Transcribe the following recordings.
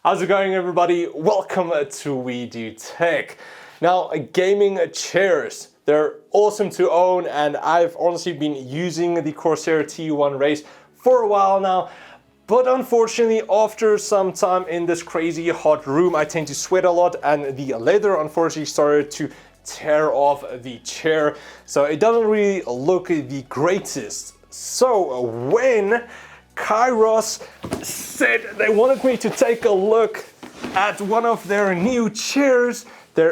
How's it going, everybody? Welcome to We Do Tech. Now, gaming chairs, they're awesome to own, and I've honestly been using the Corsair T1 Race for a while now. But unfortunately, after some time in this crazy hot room, I tend to sweat a lot, and the leather unfortunately started to tear off the chair. So it doesn't really look the greatest. So when Kyros said they wanted me to take a look at one of their new chairs, their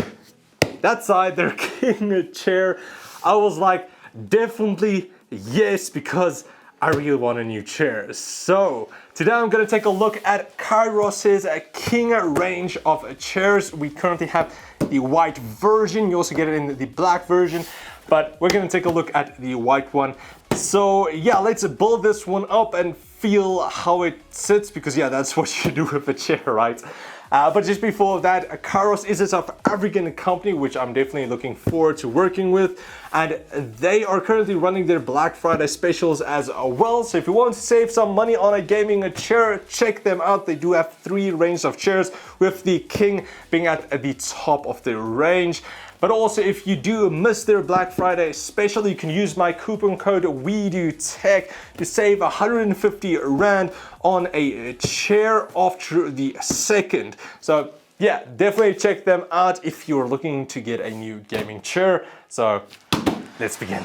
king chair, I was like, definitely yes, because I really want a new chair. So today I'm going to take a look at Kyros's king range of chairs. We currently have the white version. You also get it in the black version, but we're going to take a look at the white one. So yeah, let's build this one up and feel how it sits, because yeah, that's what you do with a chair, right? But just before that, Kyros is a South African company, which I'm definitely looking forward to working with. And they are currently running their Black Friday specials as well. So if you want to save some money on a gaming chair, check them out. They do have 3 ranges of chairs, with the King being at the top of the range. But also, if you do miss their Black Friday special, you can use my coupon code WeDoTech to save 150 Rand on a chair after the 2nd. So yeah, definitely check them out if you're looking to get a new gaming chair. So let's begin.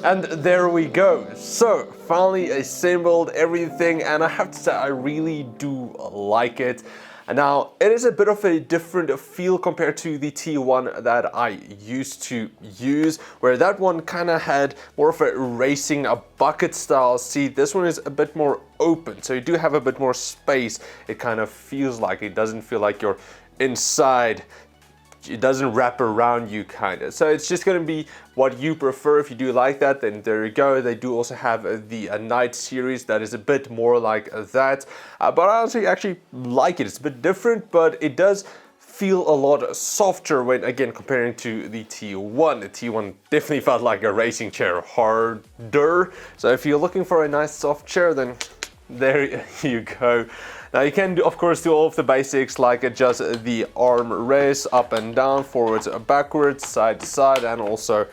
And there we go. So finally assembled everything, and I have to say I really do like it. And now it is a bit of a different feel compared to the T1 that I used to use, where that one kind of had more of a racing, a bucket style seat. This one is a bit more open, so you do have a bit more space. It kind of feels like, it doesn't feel like you're inside. It doesn't wrap around you, kind of. So it's just going to be what you prefer. If you do like that, then there you go. They do also have the Night series that is a bit more like that. But I honestly actually like it. It's a bit different, but it does feel a lot softer when, again, comparing to the T1. The T1 definitely felt like a racing chair, harder. So if you're looking for a nice soft chair, then there you go. Now you can do, of course, do all of the basics like adjust the arm rest up and down, forwards, backwards, side to side, and also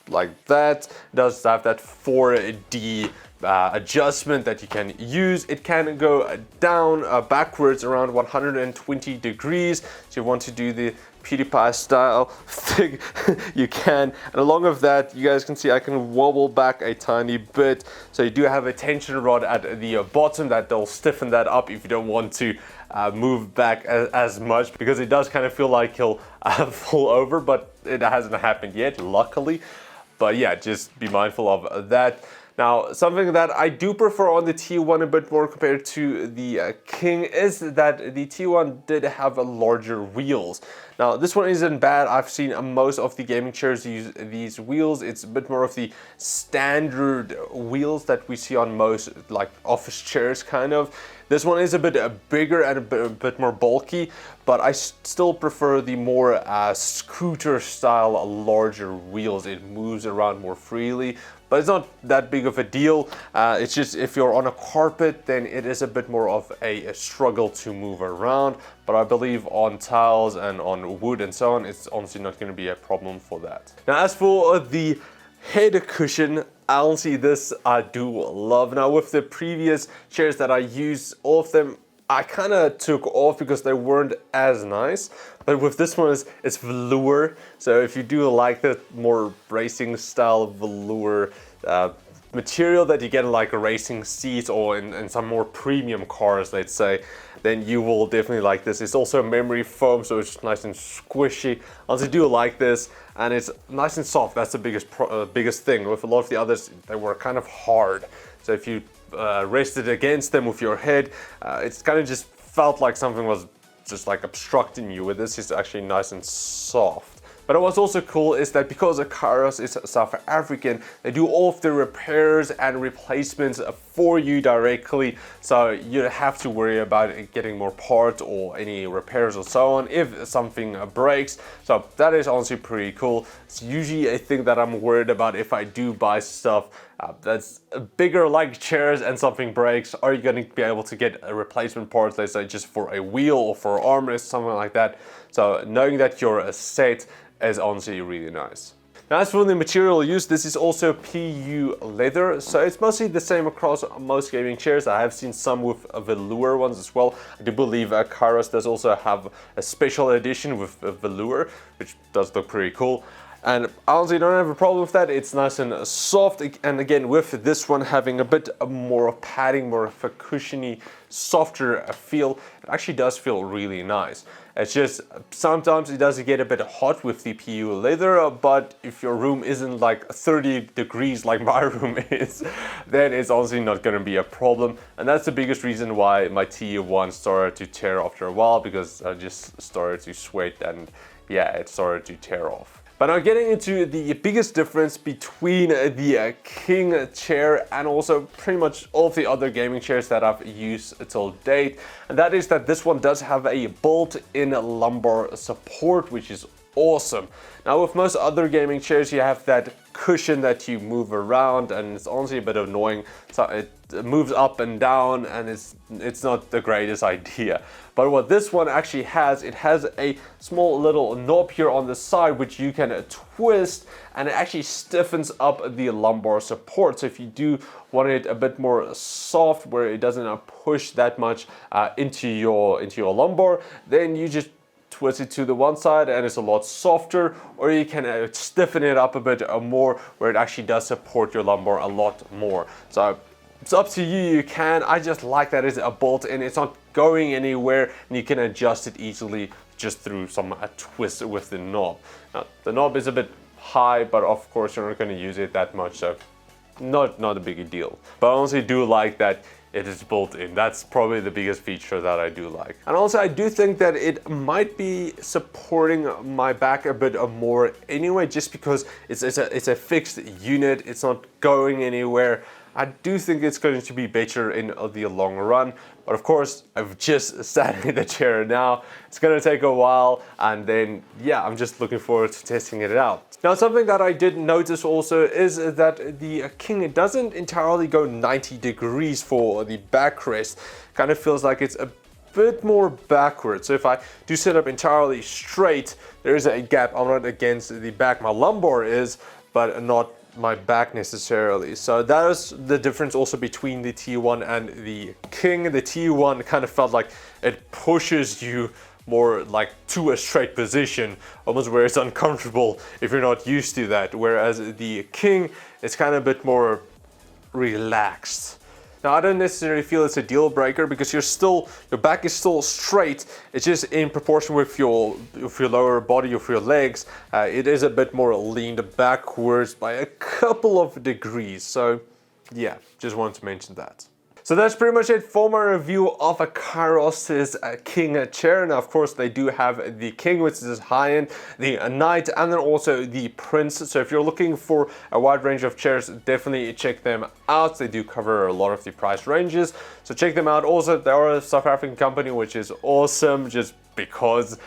like that. It does have that 4D adjustment that you can use. It can go down backwards around 120 degrees. So you want to do the PewDiePie style thing, you can. And along with that, you guys can see I can wobble back a tiny bit. So you do have a tension rod at the bottom that will stiffen that up if you don't want to move back as much, because it does kind of feel like he'll fall over, but it hasn't happened yet, luckily. But yeah, just be mindful of that. Now, something that I do prefer on the T1 a bit more compared to the King is that the T1 did have larger wheels. Now, this one isn't bad. I've seen most of the gaming chairs use these wheels. It's a bit more of the standard wheels that we see on most like office chairs kind of. This one is a bit bigger and a bit more bulky, but I still prefer the more scooter style larger wheels. It moves around more freely, but it's not that big of a deal. It's just if you're on a carpet, then it is a bit more of a struggle to move around. But I believe on tiles and on wood and so on, it's honestly not going to be a problem for that. Now, as for the head cushion, honestly, this I do love. Now, with the previous chairs that I used, all of them I kind of took off because they weren't as nice. But with this one, it's velour. So if you do like the more racing style velour material that you get in like a racing seat or in some more premium cars, let's say, then you will definitely like this. It's also memory foam, so it's nice and squishy. I also do like this, and it's nice and soft. That's the biggest thing. With a lot of the others, they were kind of hard. So if you rested against them with your head, it's kind of just felt like something was just like obstructing you. With this, it's actually nice and soft. But what's also cool is that because Kyros is South African, they do all of the repairs and replacements for you directly. So you don't have to worry about getting more parts or any repairs or so on if something breaks. So that is honestly pretty cool. It's usually a thing that I'm worried about if I do buy stuff that's bigger, like chairs, and something breaks. Are you going to be able to get a replacement part, let's say just for a wheel or for an armrest, something like that? So knowing that you're set is honestly really nice. Now, as for the material used, this is also PU leather, so it's mostly the same across most gaming chairs. I have seen some with velour ones as well. I do believe Kyros does also have a special edition with velour, which does look pretty cool. And I honestly don't have a problem with that. It's nice and soft, and again, with this one having a bit more padding, more of a cushiony, softer feel, it actually does feel really nice. It's just sometimes it does get a bit hot with the PU leather, but if your room isn't like 30 degrees like my room is, then it's honestly not going to be a problem. And that's the biggest reason why my T1 started to tear after a while, because I just started to sweat and yeah, it started to tear off. But now getting into the biggest difference between the King chair and also pretty much all of the other gaming chairs that I've used till date, and that is that this one does have a built-in lumbar support, which is awesome. Now, with most other gaming chairs, you have that cushion that you move around, and it's honestly a bit annoying. So it moves up and down, and it's not the greatest idea. But what this one actually has, it has a small little knob here on the side which you can twist, and it actually stiffens up the lumbar support. So if you do want it a bit more soft, where it doesn't push that much into your lumbar, then you just twist it to the one side and it's a lot softer, or you can stiffen it up a bit more where it actually does support your lumbar a lot more. So it's up to you, you can. I just like that it's a bolt-in, it's not going anywhere, and you can adjust it easily just through some twist with the knob. Now, the knob is a bit high, but of course you're not going to use it that much, so not a big deal. But I honestly do like that it is built in. That's probably the biggest feature that I do like. And also I do think that it might be supporting my back a bit more anyway, just because it's a fixed unit, it's not going anywhere. I do think it's going to be better in the long run. But of course, I've just sat in the chair now. It's going to take a while, and then yeah, I'm just looking forward to testing it out. Now, something that I did notice also is that the King doesn't entirely go 90 degrees for the backrest. Kind of feels like it's a bit more backwards. So if I do sit up entirely straight, there is a gap. I'm not against the back. My lumbar is, but not my back necessarily. So that is the difference also between the T1 and the King. The T1 kind of felt like it pushes you more like to a straight position, almost where it's uncomfortable if you're not used to that. Whereas the King is kind of a bit more relaxed. Now, I don't necessarily feel it's a deal breaker because your back is still straight. It's just in proportion with your lower body, with your legs, it is a bit more leaned backwards by a couple of degrees. So yeah, just wanted to mention that. So that's pretty much it for my review of a Kyros' King chair. Now, of course, they do have the King, which is high-end, the Knight, and then also the Prince. So if you're looking for a wide range of chairs, definitely check them out. They do cover a lot of the price ranges, so check them out. Also, they are a South African company, which is awesome just because.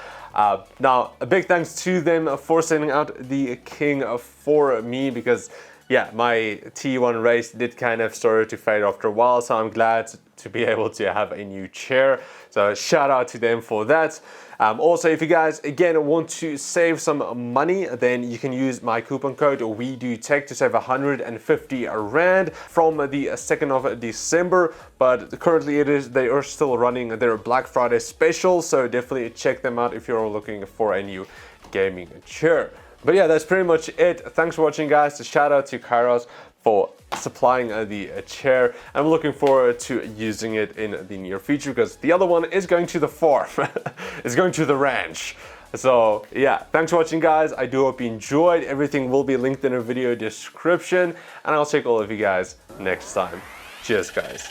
Now, a big thanks to them for sending out the King for me because yeah, my T1 race did kind of start to fade after a while, so I'm glad to be able to have a new chair. So shout out to them for that. Also, if you guys, again, want to save some money, then you can use my coupon code WeDoTech to save 150 Rand from the 2nd of December. But currently they are still running their Black Friday special, so definitely check them out if you're looking for a new gaming chair. But yeah, that's pretty much it. Thanks for watching, guys. A shout out to Kyros for supplying the chair. I'm looking forward to using it in the near future because the other one is going to the farm. It's going to the ranch. So yeah, thanks for watching, guys. I do hope you enjoyed. Everything will be linked in a video description, and I'll check all of you guys next time. Cheers, guys.